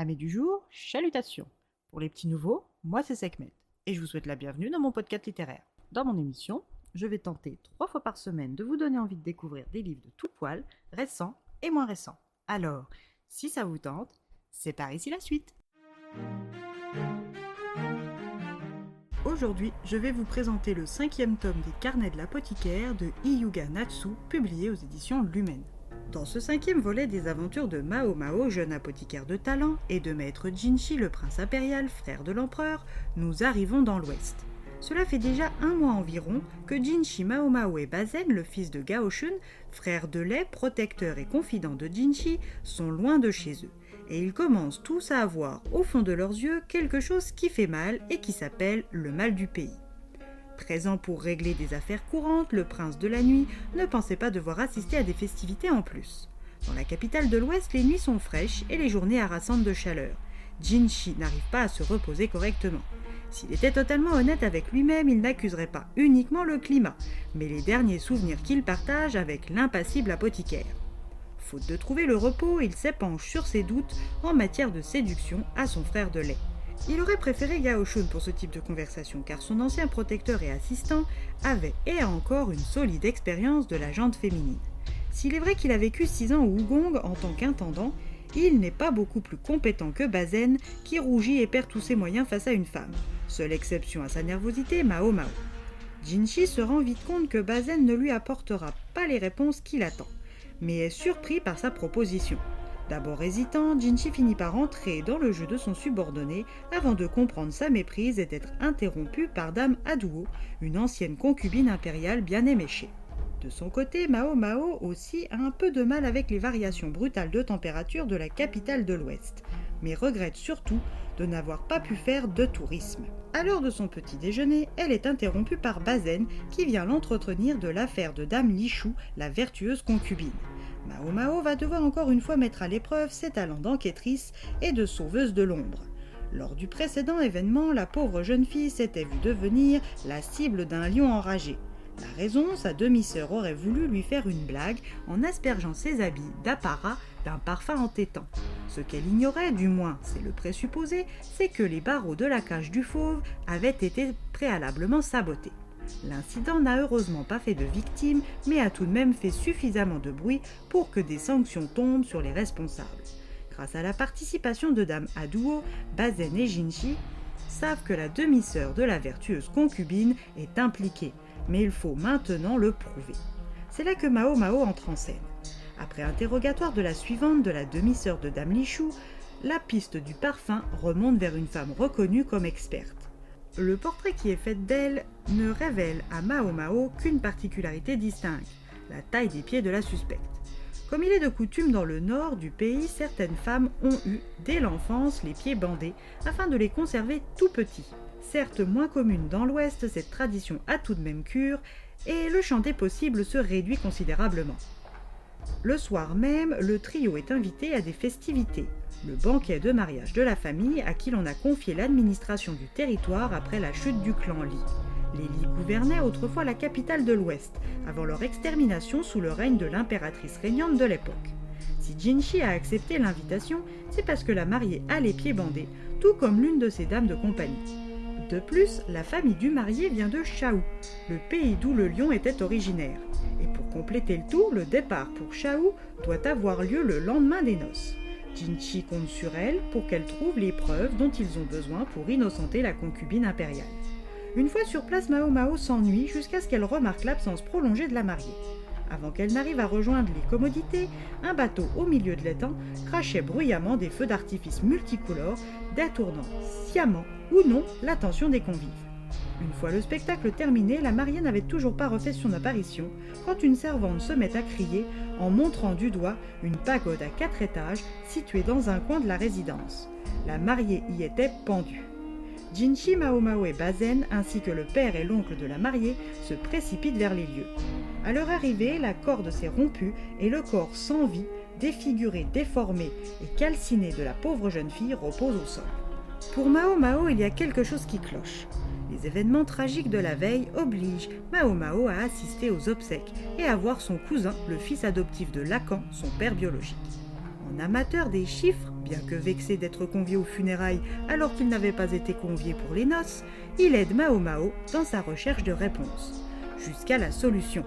Amis du jour, chalutations. Pour les petits nouveaux, moi c'est Sekhmet et je vous souhaite la bienvenue dans mon podcast littéraire. Dans mon émission, je vais tenter 3 fois par semaine de vous donner envie de découvrir des livres de tout poil, récents et moins récents. Alors, si ça vous tente, c'est par ici la suite. Aujourd'hui, je vais vous présenter le 5e tome des Carnets de l'apothicaire de Hyuga Natsu, publié aux éditions Lumen. Dans ce 5e volet des aventures de Mao Mao, jeune apothicaire de talent, et de maître Jinshi, le prince impérial, frère de l'empereur, nous arrivons dans l'ouest. Cela fait déjà 1 mois environ que Jinshi, Mao Mao et Bazen, le fils de Gaoshun, frère de lait, protecteur et confident de Jinshi, sont loin de chez eux. Et ils commencent tous à avoir au fond de leurs yeux quelque chose qui fait mal et qui s'appelle le mal du pays. Présent pour régler des affaires courantes, le prince de la nuit ne pensait pas devoir assister à des festivités en plus. Dans la capitale de l'Ouest, les nuits sont fraîches et les journées harassantes de chaleur. Jinshi n'arrive pas à se reposer correctement. S'il était totalement honnête avec lui-même, il n'accuserait pas uniquement le climat, mais les derniers souvenirs qu'il partage avec l'impassible apothicaire. Faute de trouver le repos, il s'épanche sur ses doutes en matière de séduction à son frère de lait. Il aurait préféré Gaoshun pour ce type de conversation car son ancien protecteur et assistant avait et a encore une solide expérience de la jante féminine. S'il est vrai qu'il a vécu 6 ans au Wugong en tant qu'intendant, il n'est pas beaucoup plus compétent que Bazen qui rougit et perd tous ses moyens face à une femme. Seule exception à sa nervosité, Mao Mao. Jinshi se rend vite compte que Bazen ne lui apportera pas les réponses qu'il attend, mais est surpris par sa proposition. D'abord hésitant, Jinshi finit par entrer dans le jeu de son subordonné avant de comprendre sa méprise et d'être interrompu par Dame Aduo, une ancienne concubine impériale bien éméchée. De son côté, Mao Mao aussi a un peu de mal avec les variations brutales de température de la capitale de l'Ouest, mais regrette surtout de n'avoir pas pu faire de tourisme. À l'heure de son petit déjeuner, elle est interrompue par Bazen qui vient l'entretenir de l'affaire de Dame Lishu, la vertueuse concubine. Mao Mao va devoir encore une fois mettre à l'épreuve ses talents d'enquêtrice et de sauveuse de l'ombre. Lors du précédent événement, la pauvre jeune fille s'était vue devenir la cible d'un lion enragé. La raison, sa demi-sœur aurait voulu lui faire une blague en aspergeant ses habits d'apparat d'un parfum entêtant. Ce qu'elle ignorait, du moins c'est le présupposé, c'est que les barreaux de la cage du fauve avaient été préalablement sabotés. L'incident n'a heureusement pas fait de victimes, mais a tout de même fait suffisamment de bruit pour que des sanctions tombent sur les responsables. Grâce à la participation de Dame Aduo, Bazen et Jinshi savent que la demi-sœur de la vertueuse concubine est impliquée, mais il faut maintenant le prouver. C'est là que Mao Mao entre en scène. Après interrogatoire de la suivante de la demi-sœur de Dame Lishu, la piste du parfum remonte vers une femme reconnue comme experte. Le portrait qui est fait d'elle ne révèle à Mao Mao qu'une particularité distincte, la taille des pieds de la suspecte. Comme il est de coutume dans le nord du pays, certaines femmes ont eu, dès l'enfance, les pieds bandés, afin de les conserver tout petits. Certes moins commune dans l'ouest, cette tradition a tout de même cure, et le champ des possibles se réduit considérablement. Le soir même, le trio est invité à des festivités. Le banquet de mariage de la famille à qui l'on a confié l'administration du territoire après la chute du clan Li. Les Li gouvernaient autrefois la capitale de l'Ouest, avant leur extermination sous le règne de l'impératrice régnante de l'époque. Si Jinshi a accepté l'invitation, c'est parce que la mariée a les pieds bandés, tout comme l'une de ses dames de compagnie. De plus, la famille du marié vient de Chaou, le pays d'où le lion était originaire. Et pour compléter le tout, le départ pour Chaou doit avoir lieu le lendemain des noces. Jinshi compte sur elle pour qu'elle trouve les preuves dont ils ont besoin pour innocenter la concubine impériale. Une fois sur place, Mao Mao s'ennuie jusqu'à ce qu'elle remarque l'absence prolongée de la mariée. Avant qu'elle n'arrive à rejoindre les commodités, un bateau au milieu de l'étang crachait bruyamment des feux d'artifice multicolores, détournant sciemment ou non l'attention des convives. Une fois le spectacle terminé, la mariée n'avait toujours pas refait son apparition quand une servante se met à crier en montrant du doigt une pagode à 4 étages située dans un coin de la résidence. La mariée y était pendue. Jinshi, Mao Mao et Bazen, ainsi que le père et l'oncle de la mariée, se précipitent vers les lieux. À leur arrivée, la corde s'est rompue et le corps sans vie, défiguré, déformé et calciné de la pauvre jeune fille repose au sol. Pour Mao Mao, il y a quelque chose qui cloche. Les événements tragiques de la veille obligent Mao Mao à assister aux obsèques et à voir son cousin, le fils adoptif de Lacan, son père biologique. En amateur des chiffres, bien que vexé d'être convié aux funérailles alors qu'il n'avait pas été convié pour les noces, il aide Mao Mao dans sa recherche de réponses, jusqu'à la solution.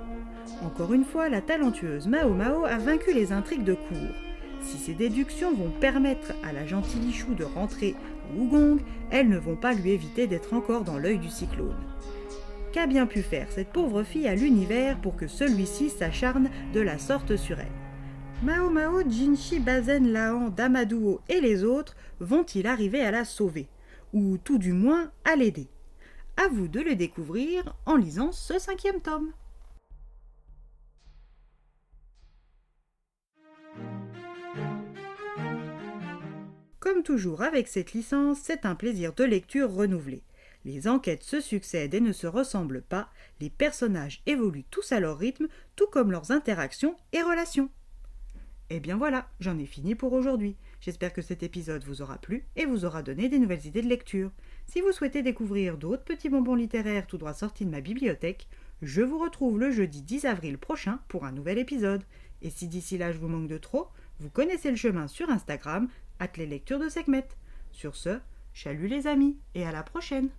Encore une fois, la talentueuse Mao Mao a vaincu les intrigues de cour. Si ces déductions vont permettre à la gentille Lichou de rentrer au Wugong, elles ne vont pas lui éviter d'être encore dans l'œil du cyclone. Qu'a bien pu faire cette pauvre fille à l'univers pour que celui-ci s'acharne de la sorte sur elle? Mao Mao, Jinshi, Bazen, Lahan, Damaduo et les autres vont-ils arriver à la sauver? Ou tout du moins à l'aider? À vous de le découvrir en lisant ce 5e tome. Comme toujours avec cette licence, c'est un plaisir de lecture renouvelé. Les enquêtes se succèdent et ne se ressemblent pas, les personnages évoluent tous à leur rythme, tout comme leurs interactions et relations. Et bien voilà, j'en ai fini pour aujourd'hui. J'espère que cet épisode vous aura plu et vous aura donné des nouvelles idées de lecture. Si vous souhaitez découvrir d'autres petits bonbons littéraires tout droit sortis de ma bibliothèque, je vous retrouve le jeudi 10 avril prochain pour un nouvel épisode. Et si d'ici là je vous manque de trop, vous connaissez le chemin sur Instagram, @leslectures de Sekhmet. Sur ce, chalut les amis et à la prochaine.